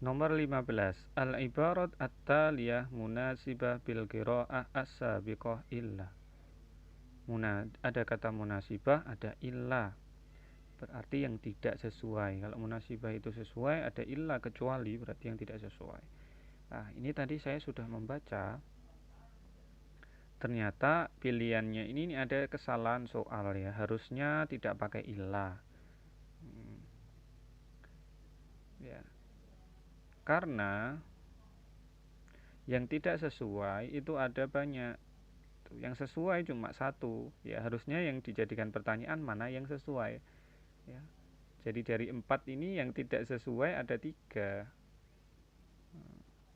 Nomor 15. Al-ibarat at-taliyah munasibah bil qiraah as-sabiqah illa. Ada kata munasibah, ada illa. Berarti yang tidak sesuai. Kalau munasibah itu sesuai, ada illa kecuali berarti yang tidak sesuai. Nah, ini tadi saya sudah membaca. Ternyata pilihannya ini ada kesalahan soal ya. Harusnya tidak pakai illa. Ya. Karena yang tidak sesuai itu ada banyak. Yang sesuai cuma satu. Ya, harusnya yang dijadikan pertanyaan mana yang sesuai. Ya. Jadi dari 4 ini yang tidak sesuai ada 3.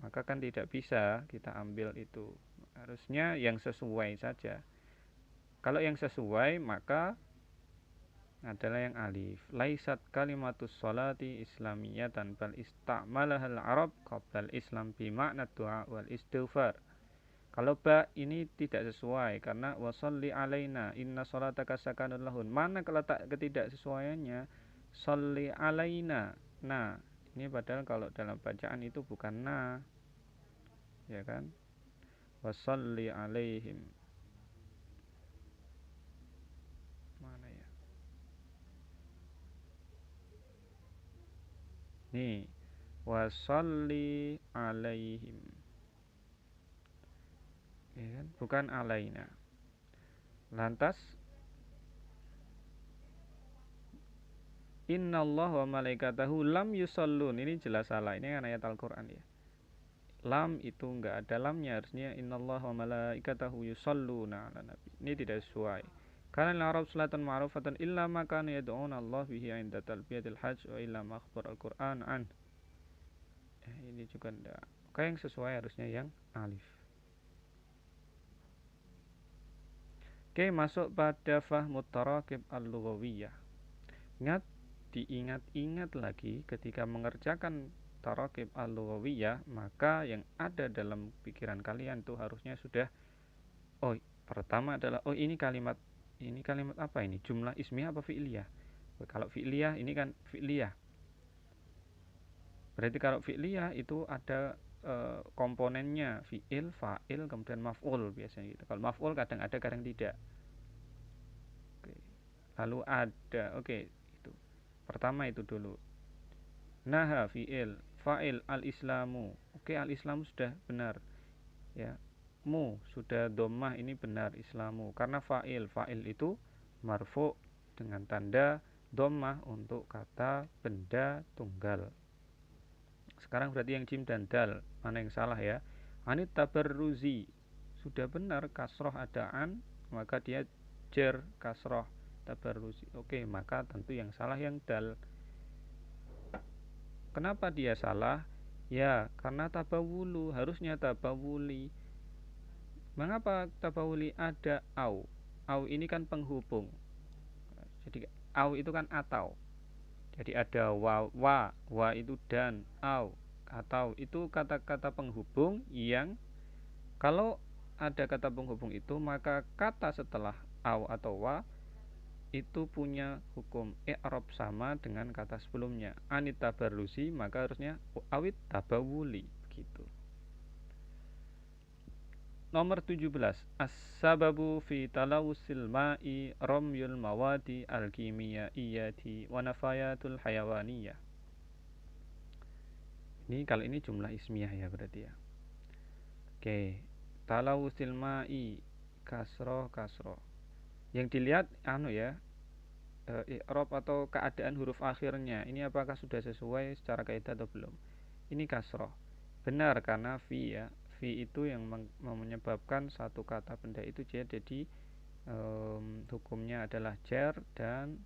Maka kan tidak bisa kita ambil itu. Harusnya yang sesuai saja. Kalau yang sesuai maka adalah yang alif. Laisat kalimatus sholati islamiyatan bal istamalaha al-arab qabla al-islam bi makna du'a wal istighfar. Kalau ba ini tidak sesuai karena wasalli alaina inna sholataka sakanun lahun. Mana keletak ketidaksesuaiannya? Sholli alaina. Nah, ini padahal kalau dalam bacaan itu bukan na. Ya kan? Wasalli alaihim. Mana ya? Nih, wasalli alaihim. Ya kan? Bukan alaina. Lantas Innallah wa malaikatahu lam yusallun. Ini jelas salah. Ini kan ayat Al-Qur'an ya. Lam itu enggak ada lamnya, harusnya innallah wa malaikatahu yusalluna ala nabi. Ini tidak sesuai. Karena al-arab salatan ma'rufatan illa ma kana yad'una Allah bihi 'inda talbiyatil hajj wa illa ma akhbar al-Qur'an an. Ini juga enggak. Maka yang sesuai harusnya yang alif. Oke, masuk pada fahmut tarakib al-lughawiyah. Diingat-ingat lagi ketika mengerjakan tarakib al-lughawiyah, maka yang ada dalam pikiran kalian tuh harusnya sudah pertama adalah ini kalimat apa ini? Jumlah ismiyah apa fi'liyah? Kalau fi'liyah ini kan fi'liyah. Berarti kalau fi'liyah itu ada komponennya fi'il, fa'il, kemudian maf'ul biasanya gitu. Kalau maf'ul kadang ada, kadang tidak. Lalu ada, itu. Pertama itu dulu. Naha fi'il, fa'il al-islamu. Al-islamu sudah benar. Ya. Mu sudah dhammah, ini benar islamu. Karena fa'il itu marfu dengan tanda dhammah untuk kata benda tunggal. Sekarang berarti yang jim dan dal, mana yang salah ya? Anit tabarruzi sudah benar, kasroh adaan, maka dia jer kasroh tabarruzi. Maka tentu yang salah yang dal. Kenapa dia salah? Ya, karena tabawulu, harusnya tabawuli. Mengapa tabawuli ada au? Au ini kan penghubung. Jadi au itu kan atau. Jadi ada wa itu dan, au, atau itu kata-kata penghubung yang kalau ada kata penghubung itu maka kata setelah au atau wa itu punya hukum i'rab sama dengan kata sebelumnya. Anit tabarruzi maka harusnya awit tabawuli begitu. Nomor 17. As-sababu fi talawusil ma'i ramyul mawadi al-kimiyaiyati wa nafayatul hayawaniyah. Ini kalau ini jumlah ismiyah ya berarti ya. Talawusil ma'i kasroh. Yang dilihat i'rab atau keadaan huruf akhirnya. Ini apakah sudah sesuai secara kaidah atau belum? Ini kasroh. Benar karena fi ya. Fi itu yang menyebabkan satu kata benda itu jadi hukumnya adalah jar dan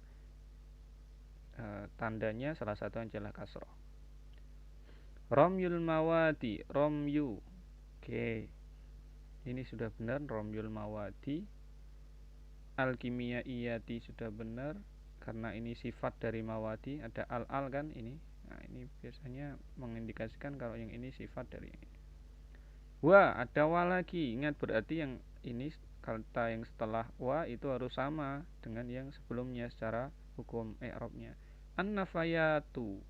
tandanya salah satu adalah kasroh. Romyul mawadi, romyu. Ini sudah benar, romyul mawadi. Al-kimiyaiyati sudah benar karena ini sifat dari mawadi, ada al kan ini. Nah, ini biasanya mengindikasikan kalau yang ini sifat dari ini. Ada wa lagi. Ingat berarti yang ini kata yang setelah wa itu harus sama dengan yang sebelumnya secara hukum i'rabnya. An-nafayatu.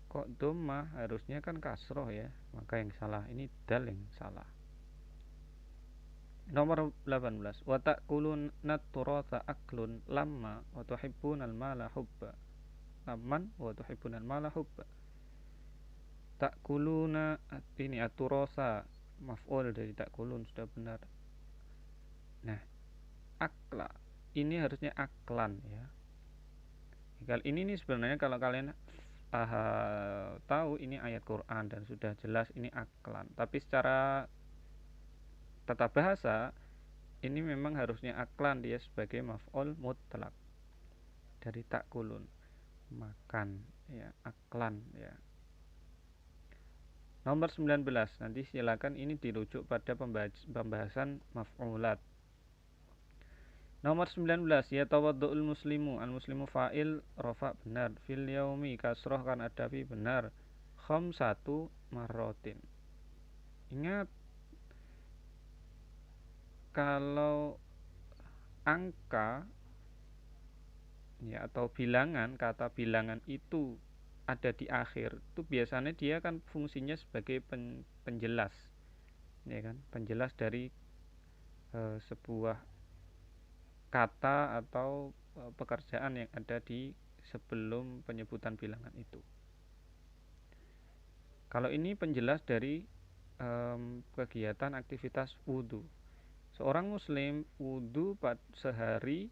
Kok dhammah? Harusnya kan kasroh ya. Maka yang salah ini dal yang salah. Nomor 18. Wa ta'kuluna turata aklun lamma wa tuhibbunal mala hubba. Lamman wa tuhibbunal mala hubba. Ta'kuluna ini aturosa maf'ul dari ta'kulun sudah benar. Nah, akla ini harusnya aklan ya. Kalau ini nih sebenarnya kalau kalian tahu ini ayat Quran dan sudah jelas ini aklan, tapi secara tata bahasa ini memang harusnya aklan, dia sebagai maf'ul mutlak dari takulun, makan ya, aklan ya. Nomor 19, nanti silakan ini dirujuk pada pembahasan maf'ulat. Nomor 19, ya tawaddu'ul muslimu, al muslimu fa'il rafa benar, fil yaumi kasroh kan adafi benar, khamsatu marrotin. Ingat, kalau angka ya atau bilangan, kata bilangan itu ada di akhir, itu biasanya dia kan fungsinya sebagai penjelas, ya kan, penjelas dari sebuah kata atau pekerjaan yang ada di sebelum penyebutan bilangan itu. Kalau ini penjelas dari kegiatan aktivitas wudhu. Seorang muslim wudhu sehari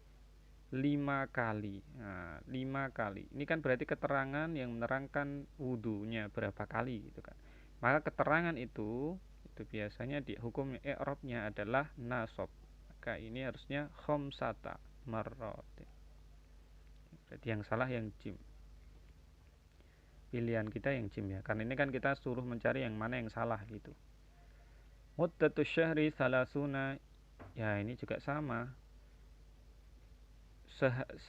5 kali. Nah, 5 kali. Ini kan berarti keterangan yang menerangkan wudhunya berapa kali gitu kan. Maka keterangan itu biasanya di hukum i'rabnya adalah nasab. Maka ini harusnya khamsata marratin. Berarti yang salah yang jim. Pilihan kita yang jim ya. Karena ini kan kita suruh mencari yang mana yang salah gitu. Muddatus syahri salasuna. Ya, ini juga sama.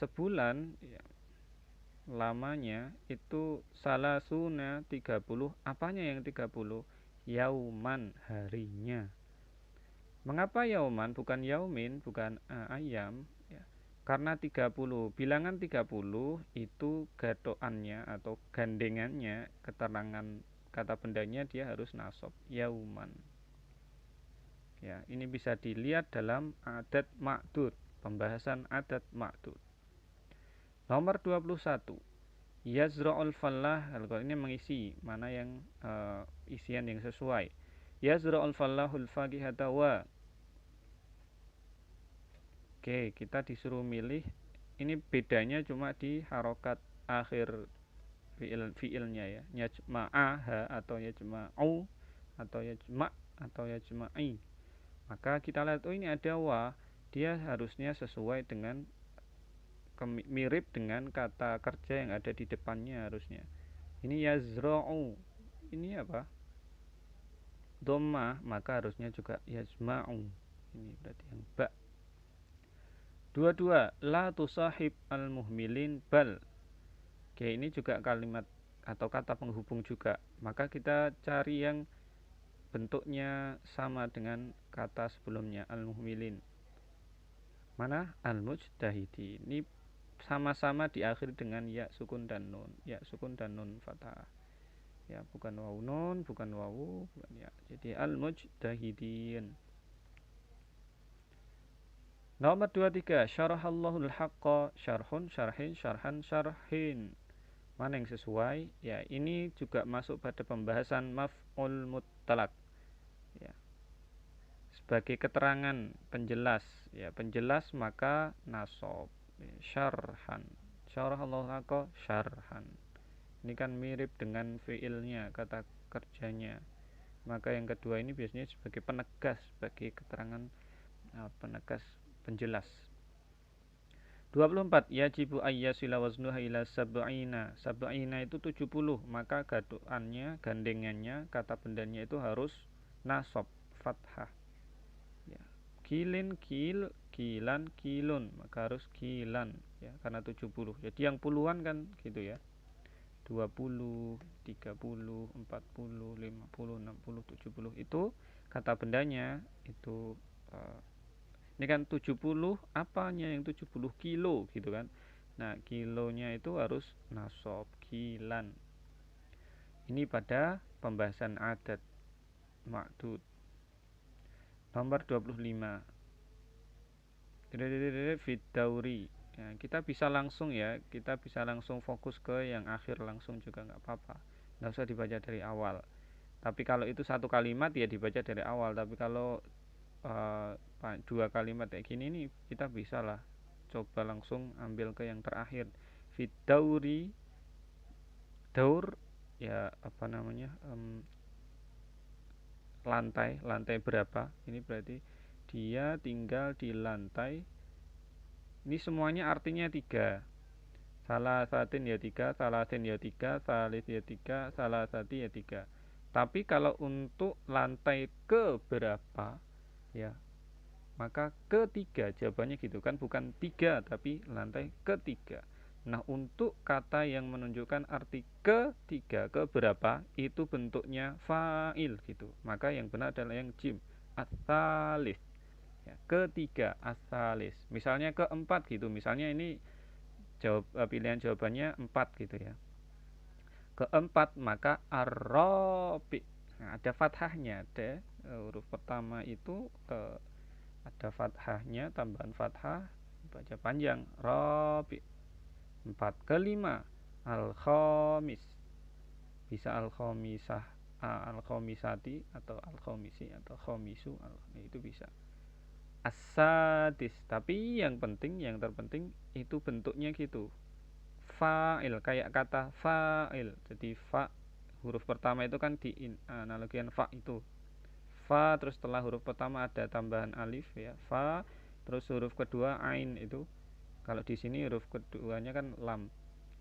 Sebulan ya, lamanya itu salasuna 30. Apanya yang 30? Yauman, harinya. Mengapa yauman bukan yaumin, bukan ayam ya? Karena 30, bilangan 30 itu gadoannya atau gandengannya, keterangan kata bendanya dia harus nasab, yauman. Ya, ini bisa dilihat dalam adat ma'dud, pembahasan adat ma'dud. Nomor 21. Yazra'ul fallah, kalau ini mengisi mana yang isian yang sesuai. Yazra'ul fallahul faqihata wa. Oke, kita disuruh milih. Ini bedanya cuma di harokat akhir fiilnya ya. Yajma'aha atau yajma'u atau yajma' atau yajma'i. Maka kita lihat, oh ini ada wa, dia harusnya sesuai dengan mirip dengan kata kerja yang ada di depannya harusnya. Ini yazra'u, ini apa? Dhammah, maka harusnya juga yazma'u. Ini berarti yang ba. 22, la tusahib al-muhmilin bal. Oke, ini juga kalimat atau kata penghubung juga. Maka kita cari yang bentuknya sama dengan kata sebelumnya, al-muhmilin. Mana? Al-mujtahidi. Ini sama-sama diakhiri dengan ya sukun dan nun. Ya sukun dan nun fathah. Ya, bukan wawu nun, bukan wawu, bukan ya. Jadi al-mujtahidin. Nomor 23, syarahallahul haqqa, syarhun, syarhin, syarhan, syarhin. Mana yang sesuai? Ya, ini juga masuk pada pembahasan maf'ul mutlak. Ya. Sebagai keterangan penjelas, ya, penjelas maka nasab. Syarhan. Syarahallahu haqqa syarhan. Ini kan mirip dengan fiilnya, kata kerjanya. Maka yang kedua ini biasanya sebagai penegas, sebagai keterangan penegas penjelas. 24, yajibu ayyasila waznuha ila sab'ina. Sab'ina itu 70, maka gaduannya, gandengannya, kata bendanya itu harus nasab, fathah. Ya. Kilin, kil, kilan, kilun, maka harus kilan ya, karena 70. Jadi yang puluhan kan gitu ya. 20, 30, 40, 50, 60, 70 itu kata bendanya itu ini kan 70, apanya yang 70? Kilo gitu kan. Nah, kilonya itu harus nasab, kilan. Ini pada pembahasan adat ma'dud. Nomor 25. Fid-dauri. Ya, kita bisa langsung fokus ke yang akhir langsung juga nggak apa-apa. Nggak usah dibaca dari awal. Tapi kalau itu satu kalimat ya dibaca dari awal. Tapi kalau dua kalimat kayak gini nih, kita bisa lah coba langsung ambil ke yang terakhir. Fid-dauri. Daur ya apa namanya, lantai berapa, ini berarti dia tinggal di lantai, ini semuanya artinya 3, salah satin ya 3, salah satin ya 3, salis ya 3, salah sati ya 3. Tapi kalau untuk lantai ke berapa ya, maka ketiga jawabannya gitu kan, bukan 3 tapi lantai ketiga. Nah, untuk kata yang menunjukkan arti ketiga, ke berapa, itu bentuknya fa'il gitu. Maka yang benar adalah yang jim, as-salis. Ya, ketiga, as-salis. Misalnya keempat gitu. Misalnya ini pilihan jawabannya 4 gitu ya. Keempat, maka ar-rabi. Nah, ada fathahnya, ada huruf pertama itu ada fathahnya, tambahan fathah, baca panjang, rabi. 4. Kelima, al-khamis, bisa al-khamisah, al-khamisati atau al-khamisi atau khamisu, itu bisa. As-sadis, tapi yang terpenting itu bentuknya gitu, fa'il, kayak kata fa'il. Jadi fa, huruf pertama itu kan di analogian fa itu, fa, terus setelah huruf pertama ada tambahan alif ya, fa, terus huruf kedua ain itu. Kalau di sini huruf keduanya kan lam,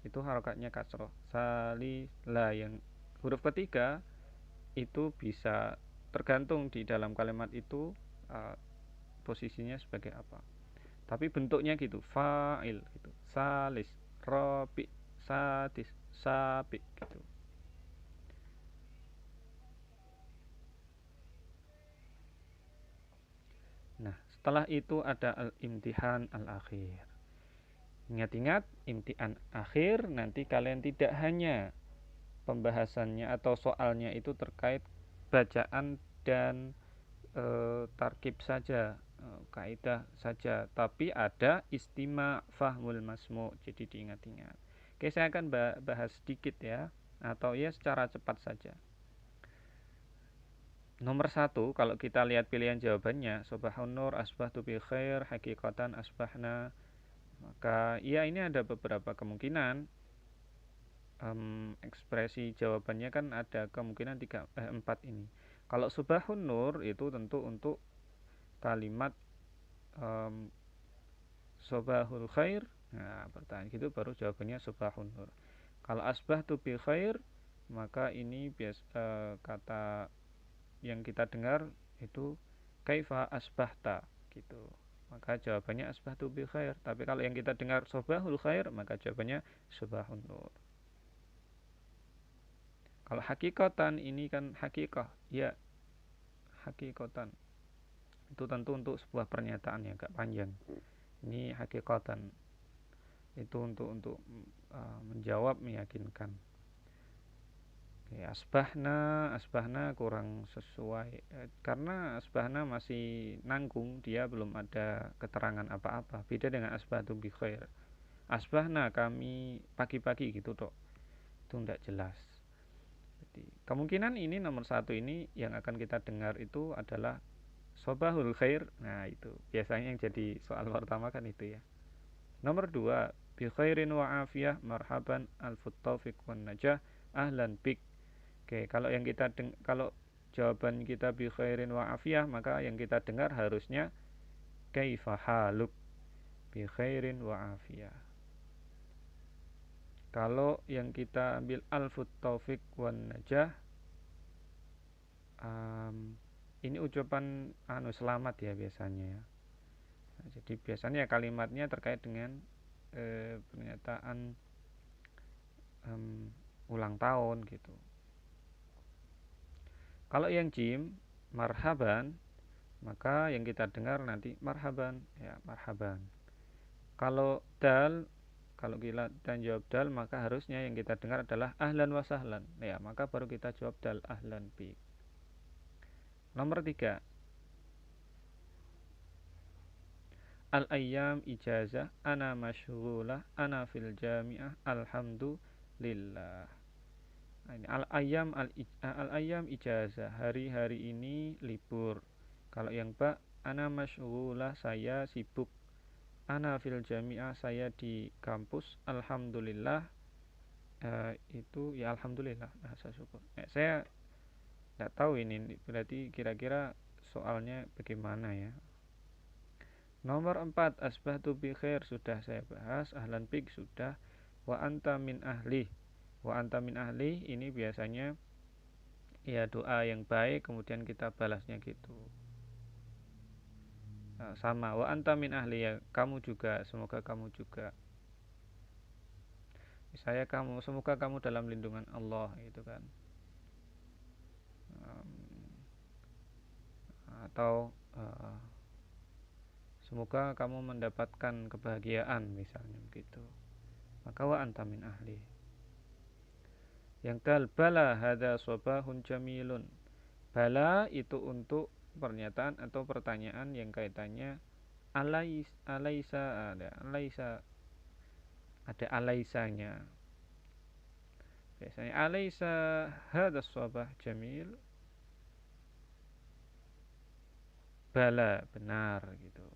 itu harokatnya kasroh. Salila, yang huruf ketiga itu bisa tergantung di dalam kalimat itu posisinya sebagai apa. Tapi bentuknya gitu, fa'il gitu, salis, robi, sadis, sabi gitu. Nah, setelah itu ada al-imtihan al-akhir. Ingat-ingat, imtihan akhir nanti kalian tidak hanya pembahasannya atau soalnya itu terkait bacaan dan tarkib saja, kaidah saja, tapi ada istima fahmul masmu. Jadi diingat-ingat. Oke, saya akan bahas sedikit ya, atau ya secara cepat saja. Nomor 1, kalau kita lihat pilihan jawabannya, Subahun nur, asbahtu bi khair, hakikatan asbahna, maka ya ini ada beberapa kemungkinan. Ekspresi jawabannya kan ada kemungkinan 4 ini. Kalau subahun nur itu tentu untuk kalimat subahul khair. Nah, pertanyaan gitu baru jawabannya subahun nur. Kalau asbahtu bi khair, maka ini kata yang kita dengar itu kaifa asbahta gitu. Maka jawabannya asbahtu bi khair. Tapi kalau yang kita dengar subahul khair, maka jawabannya subahun nur. Kalau hakikatan, ini kan hakikah, ya hakikatan itu tentu untuk sebuah pernyataan yang agak panjang. Ini hakikatan itu untuk menjawab, meyakinkan. Oke, asbahna kurang sesuai, karena asbahna masih nanggung, dia belum ada keterangan apa-apa. Beda dengan asbahtu bi khair. Asbahna, kami pagi-pagi gitu tok, itu tidak jelas. Jadi kemungkinan ini nomor 1 ini yang akan kita dengar itu adalah sobahul khair. Nah, itu biasanya yang jadi soal pertama kan itu ya. Nomor 2, bi khairin wa afiyah, marhaban, alfut taufiq wan najah, ahlan bik. Oke, kalau kalau jawaban kita bi khairin wa afiyah, maka yang kita dengar harusnya kaifa haluk bi khairin wa afiyah. Kalau yang kita ambil alfut taufiq wan najah, ini ucapan selamat ya biasanya ya. Nah, jadi biasanya kalimatnya terkait dengan pernyataan ulang tahun gitu. Kalau yang jim, marhaban, maka yang kita dengar nanti marhaban ya, marhaban. Kalau dal, Kalau kita jawab dal, maka harusnya yang kita dengar adalah ahlan wa sahlan. Ya, maka baru kita jawab dal, ahlan bik. Nomor 3. Al-ayyam ijazah, ana masyghulah, ana fil jami'ah, alhamdulillah. Ini al-ayyam ijazah, hari-hari ini libur. Kalau yang ba, ana masyghulah, saya sibuk. Ana fil jami'ah, saya di kampus, alhamdulillah. Itu ya alhamdulillah, bahasa syukur. Saya tidak tahu ini berarti kira-kira soalnya bagaimana ya. Nomor 4, asbahtu bi khair, sudah saya bahas. Ahlan bik sudah. Wa anta min ahli. Wa anta min ahli ini biasanya ya doa yang baik, kemudian kita balasnya gitu. Sama, wa anta min ahli, ya kamu juga, semoga kamu juga. Saya kamu, semoga kamu dalam lindungan Allah, gitu kan. Atau semoga kamu mendapatkan kebahagiaan, misalnya begitu. Maka wa anta min ahli. Yang dal, bala hadza sabahun jamilun. Bala itu untuk pernyataan atau pertanyaan yang kaitannya alaisa, ada alaisanya. Biasanya alaisa hadza sabah jamil. Bala, benar gitu.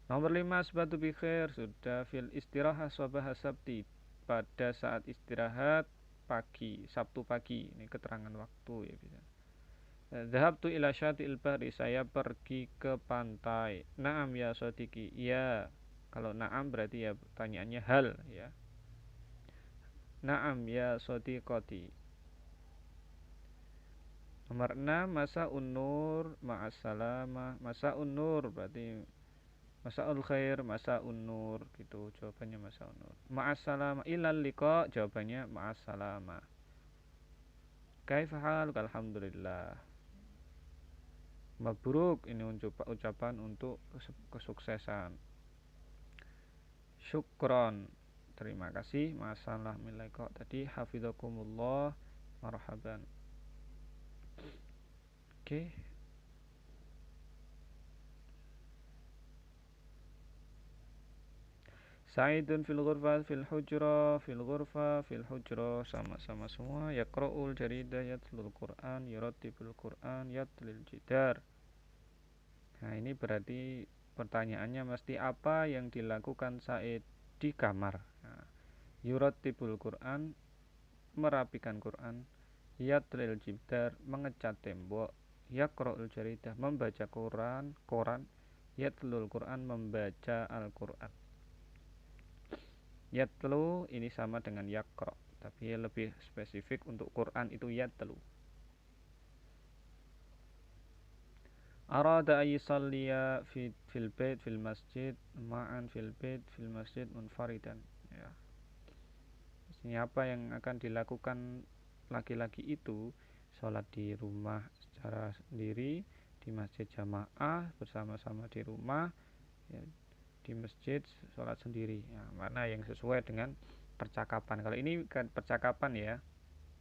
Nomor 5, asbatu bi khair, sudah. Fil istirahah sabah sabti, pada saat istirahat pagi, Sabtu pagi. Ini keterangan waktu ya bisa. Dhahabtu ila syati'il bahri, saya pergi ke pantai. Naam ya sodiki, ya. Kalau naam berarti ya pertanyaannya hal ya. Naam ya sodiqoti. Nomor 6, masa unur ma'assalamah. Masa unur berarti masa ul khair, masa unur gitu. Jawabannya masa unur. Ma'assalamah ilal liqa, jawabannya ma'assalamah. Kaifa haluk, alhamdulillah. Mabruk, ini ucapan untuk kesuksesan. Syukron, terima kasih. Masalah milaiko tadi, hafizakumullah, marhaban. Oke. Sa'idun fil ghurfah fil hujra fil ghurfah fil hujra, sama-sama semua. Yaqra'ul jaridah, yatlul Qur'an, yurattibul Qur'an, yatlil jidar. Nah, ini berarti pertanyaannya mesti apa yang dilakukan Sa'id di kamar. Nah, yurattibul Qur'an, merapikan Quran. Yatlil jidar, mengecat tembok. Yaqra'ul jaridah, membaca koran. Yatlul Qur'an, membaca Al-Qur'an. Yatlu ini sama dengan yaqra, tapi lebih spesifik untuk Quran itu yatlu. Arada ayusalliya fil bait fil masjid ma'an fil bait fil masjid munfaridan ya. Maksudnya apa yang akan dilakukan laki-laki itu? Sholat di rumah secara sendiri, di masjid jamaah bersama-sama di rumah ya, di masjid sholat sendiri ya, mana yang sesuai dengan percakapan. Kalau ini kan percakapan ya,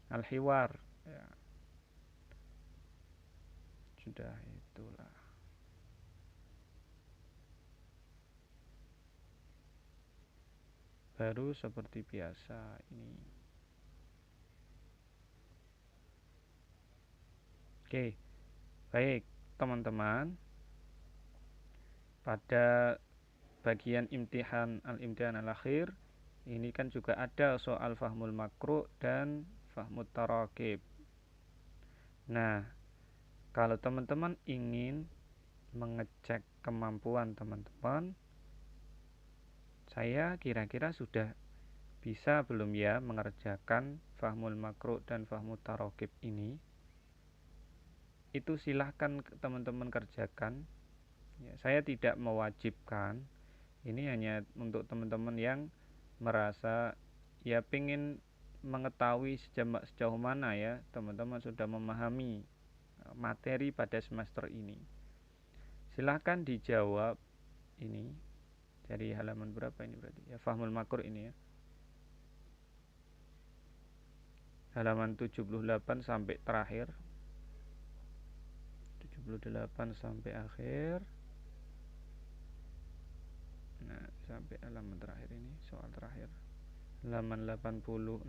al-hiwar ya. Sudah itulah. Baru seperti biasa ini. Oke, baik teman-teman. Pada bagian imtihan al-imtihan al-akhir ini kan juga ada soal fahmul makruh dan fahmut tarakib. Nah, kalau teman-teman ingin mengecek kemampuan teman-teman, saya kira-kira sudah bisa belum ya mengerjakan fahmul makruh dan fahmut tarakib ini? Itu silahkan teman-teman kerjakan ya, saya tidak mewajibkan. Ini hanya untuk teman-teman yang merasa ya pengen mengetahui sejauh mana ya teman-teman sudah memahami materi pada semester ini. Silahkan dijawab ini. Dari halaman berapa ini berarti? Ya, Fahmul Makur ini ya. Halaman 78 sampai terakhir. 78 sampai akhir. Nah, sampai halaman terakhir ini, soal terakhir. Halaman 86.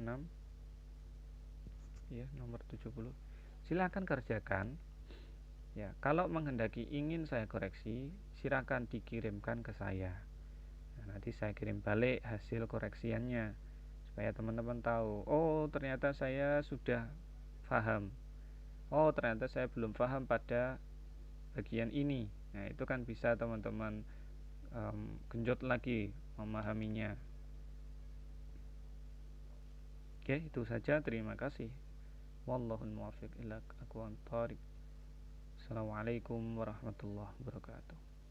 Ya, nomor 70. Silakan kerjakan. Ya, kalau menghendaki ingin saya koreksi, silakan dikirimkan ke saya. Nah, nanti saya kirim balik hasil koreksiannya supaya teman-teman tahu, oh ternyata saya sudah paham, oh ternyata saya belum paham pada bagian ini. Nah, itu kan bisa teman-teman genjot lagi memahaminya. Oke, itu saja, terima kasih. Wallahul muwaffiq ila aqwamit thoriq. Assalamualaikum warahmatullahi wabarakatuh.